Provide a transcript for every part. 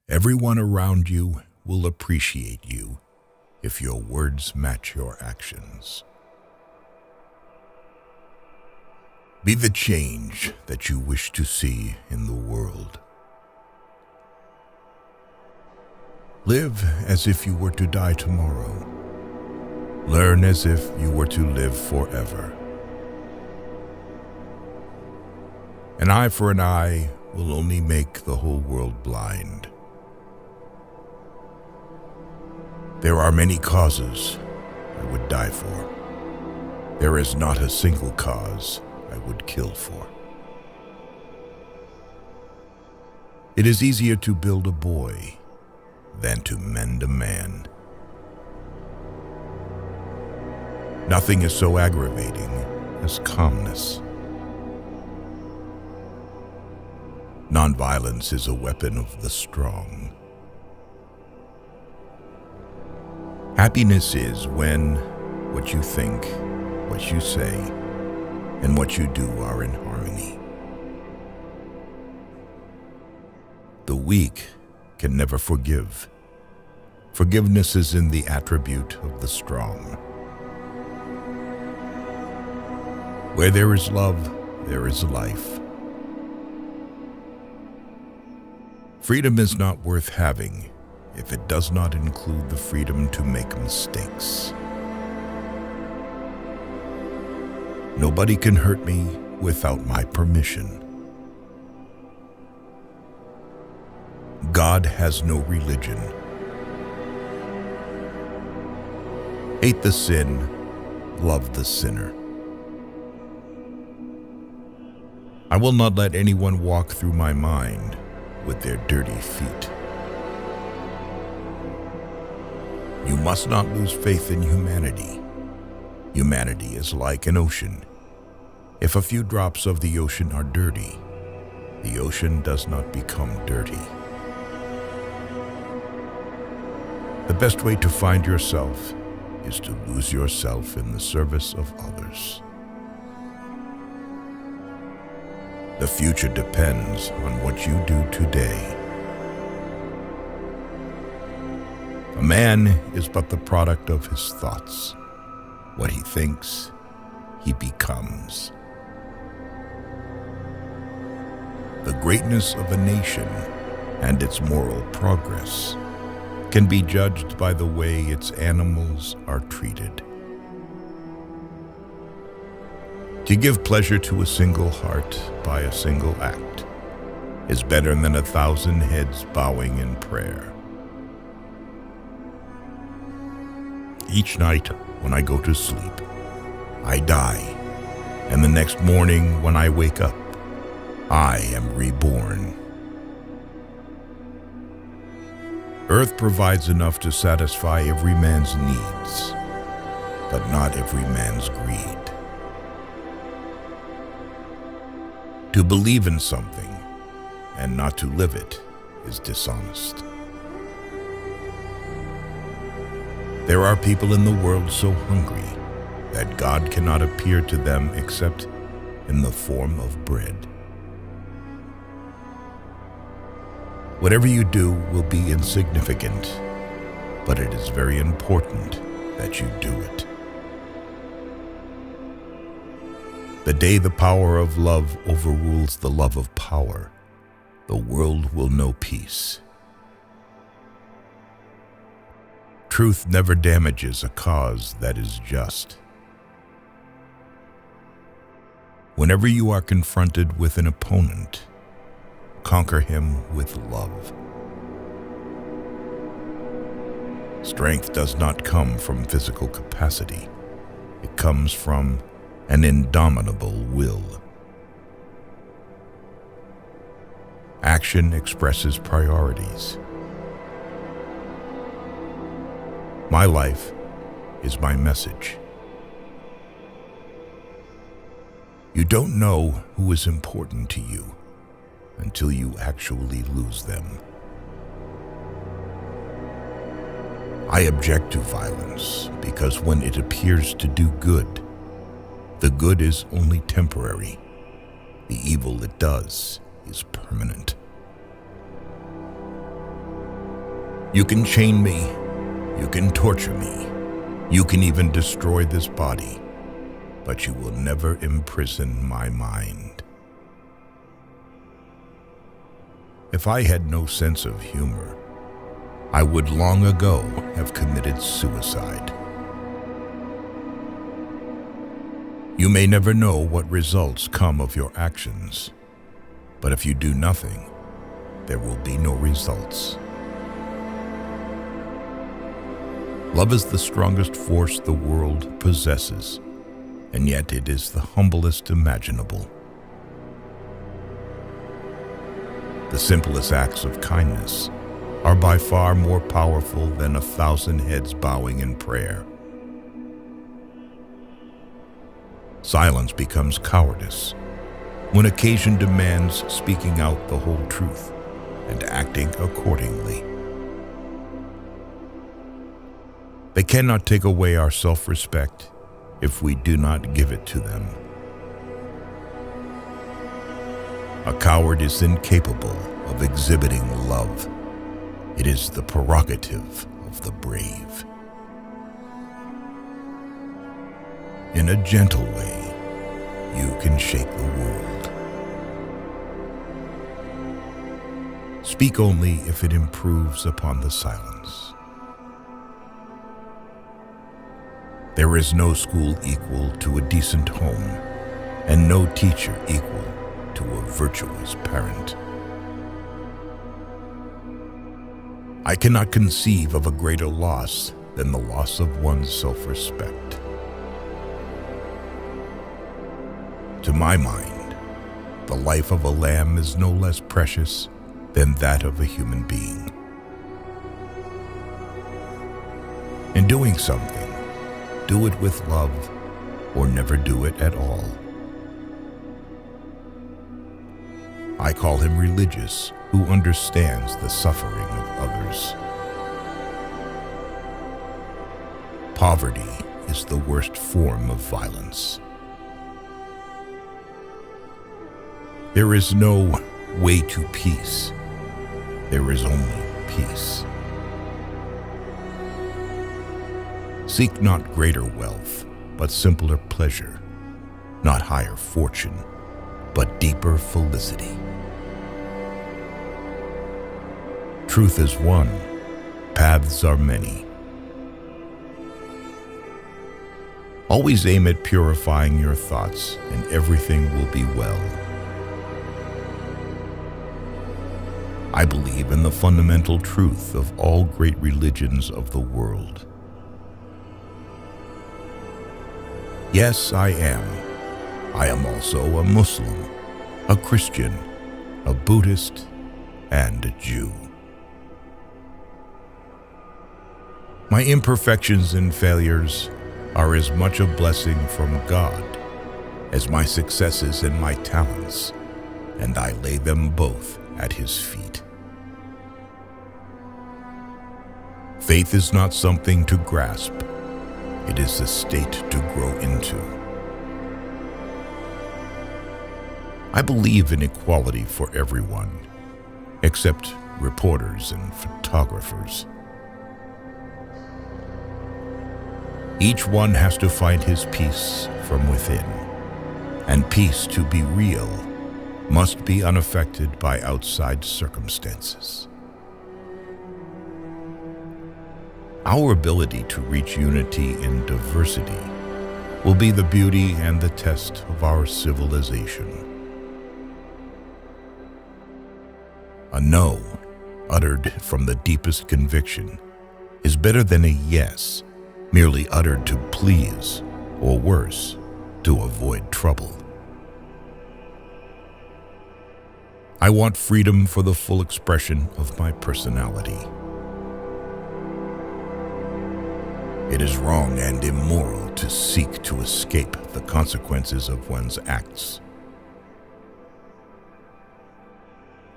Everyone around you will appreciate you if your words match your actions. Be the change that you wish to see in the world. Live as if you were to die tomorrow. Learn as if you were to live forever. An eye for an eye will only make the whole world blind. There are many causes I would die for. There is not a single cause I would kill for. It is easier to build a boy than to mend a man. Nothing is so aggravating as calmness. Nonviolence is a weapon of the strong. Happiness is when what you think, what you say, and what you do are in harmony. The weak can never forgive. Forgiveness is in the attribute of the strong. Where there is love, there is life. Freedom is not worth having if it does not include the freedom to make mistakes. Nobody can hurt me without my permission. God has no religion. Hate the sin, love the sinner. I will not let anyone walk through my mind with their dirty feet. You must not lose faith in humanity. Humanity is like an ocean. If a few drops of the ocean are dirty, the ocean does not become dirty. The best way to find yourself is to lose yourself in the service of others. The future depends on what you do today. A man is but the product of his thoughts. What he thinks, he becomes. The greatness of a nation and its moral progress can be judged by the way its animals are treated. To give pleasure to a single heart by a single act is better than 1,000 heads bowing in prayer. Each night when I go to sleep, I die, and the next morning when I wake up, I am reborn. Earth provides enough to satisfy every man's needs, but not every man's greed. To believe in something and not to live it is dishonest. There are people in the world so hungry that God cannot appear to them except in the form of bread. Whatever you do will be insignificant, but it is very important that you do it. The day the power of love overrules the love of power, the world will know peace. Truth never damages a cause that is just. Whenever you are confronted with an opponent, conquer him with love. Strength does not come from physical capacity. It comes from an indomitable will. Action expresses priorities. My life is my message. You don't know who is important to you until you actually lose them. I object to violence because when it appears to do good, the good is only temporary. The evil it does is permanent. You can chain me, you can torture me, you can even destroy this body, but you will never imprison my mind. If I had no sense of humor, I would long ago have committed suicide. You may never know what results come of your actions, but if you do nothing, there will be no results. Love is the strongest force the world possesses, and yet it is the humblest imaginable. The simplest acts of kindness are by far more powerful than 1,000 heads bowing in prayer. Silence becomes cowardice when occasion demands speaking out the whole truth and acting accordingly. They cannot take away our self-respect if we do not give it to them. A coward is incapable of exhibiting love. It is the prerogative of the brave. In a gentle way, you can shake the world. Speak only if it improves upon the silence. There is no school equal to a decent home, and no teacher equal to a virtuous parent. I cannot conceive of a greater loss than the loss of one's self-respect. To my mind, the life of a lamb is no less precious than that of a human being. In doing something, do it with love or never do it at all. I call him religious who understands the suffering of others. Poverty is the worst form of violence. There is no way to peace. There is only peace. Seek not greater wealth, but simpler pleasure, not higher fortune, but deeper felicity. Truth is one, paths are many. Always aim at purifying your thoughts, and everything will be well. I believe in the fundamental truth of all great religions of the world. Yes, I am. I am also a Muslim, a Christian, a Buddhist, and a Jew. My imperfections and failures are as much a blessing from God as my successes and my talents, and I lay them both at His feet. Faith is not something to grasp. It is a state to grow into. I believe in equality for everyone, except reporters and photographers. Each one has to find his peace from within, and peace, to be real, must be unaffected by outside circumstances. Our ability to reach unity in diversity will be the beauty and the test of our civilization. A no, uttered from the deepest conviction, is better than a yes, merely uttered to please, or worse, to avoid trouble. I want freedom for the full expression of my personality. It is wrong and immoral to seek to escape the consequences of one's acts.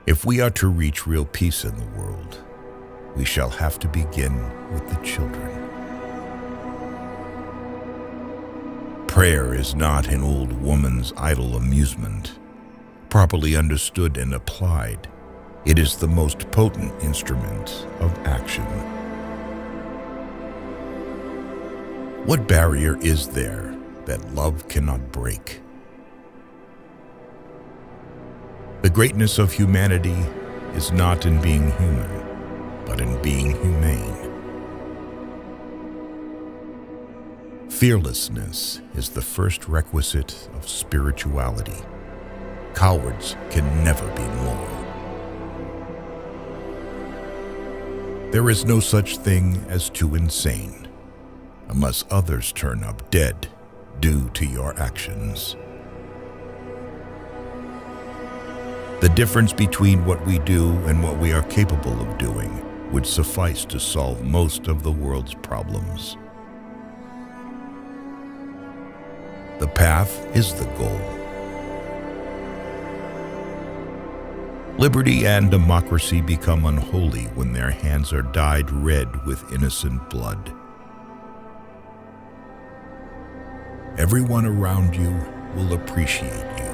If we are to reach real peace in the world, we shall have to begin with the children. Prayer is not an old woman's idle amusement. Properly understood and applied, It is the most potent instrument of action. What barrier is there that love cannot break? The greatness of humanity is not in being human, but in being humane. Fearlessness is the first requisite of spirituality. Cowards can never be moral. There is no such thing as too insane, unless others turn up dead due to your actions. The difference between what we do and what we are capable of doing would suffice to solve most of the world's problems. The path is the goal. Liberty and democracy become unholy when their hands are dyed red with innocent blood. Everyone around you will appreciate you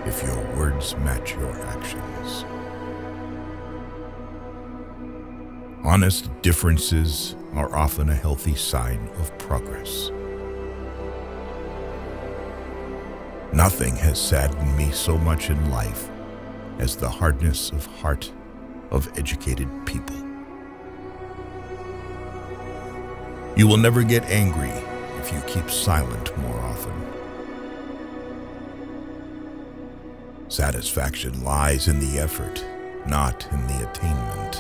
if your words match your actions. Honest differences are often a healthy sign of progress. Nothing has saddened me so much in life as the hardness of heart of educated people. You will never get angry if you keep silent more often. Satisfaction lies in the effort, not in the attainment.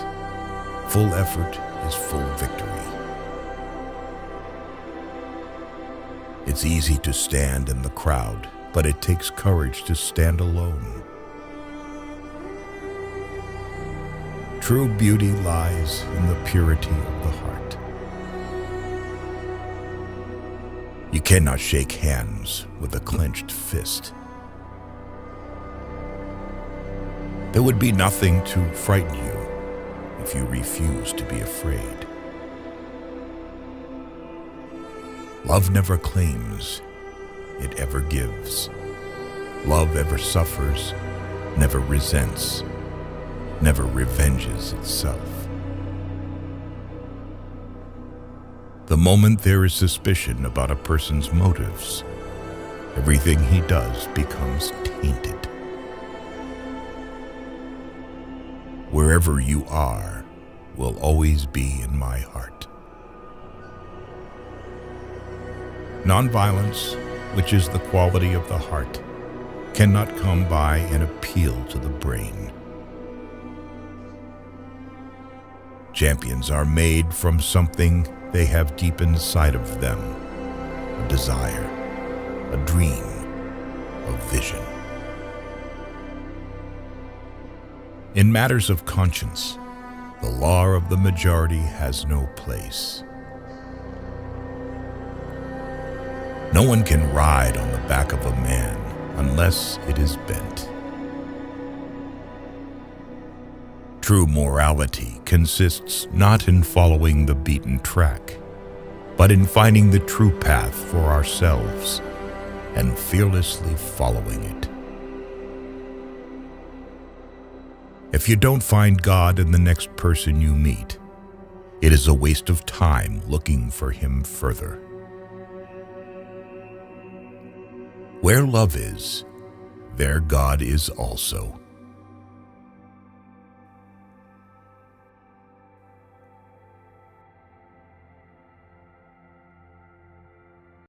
Full effort is full victory. It's easy to stand in the crowd, but it takes courage to stand alone. True beauty lies in the purity of the heart. You cannot shake hands with a clenched fist. There would be nothing to frighten you if you refuse to be afraid. Love never claims, it ever gives. Love ever suffers, never resents, never revenges itself. The moment there is suspicion about a person's motives, everything he does becomes tainted. Wherever you are will always be in my heart. Nonviolence, which is the quality of the heart, cannot come by an appeal to the brain. Champions are made from something they have deep inside of them, a desire, a dream, a vision. In matters of conscience, the law of the majority has no place. No one can ride on the back of a man unless it is bent. True morality consists not in following the beaten track, but in finding the true path for ourselves and fearlessly following it. If you don't find God in the next person you meet, it is a waste of time looking for Him further. Where love is, there God is also.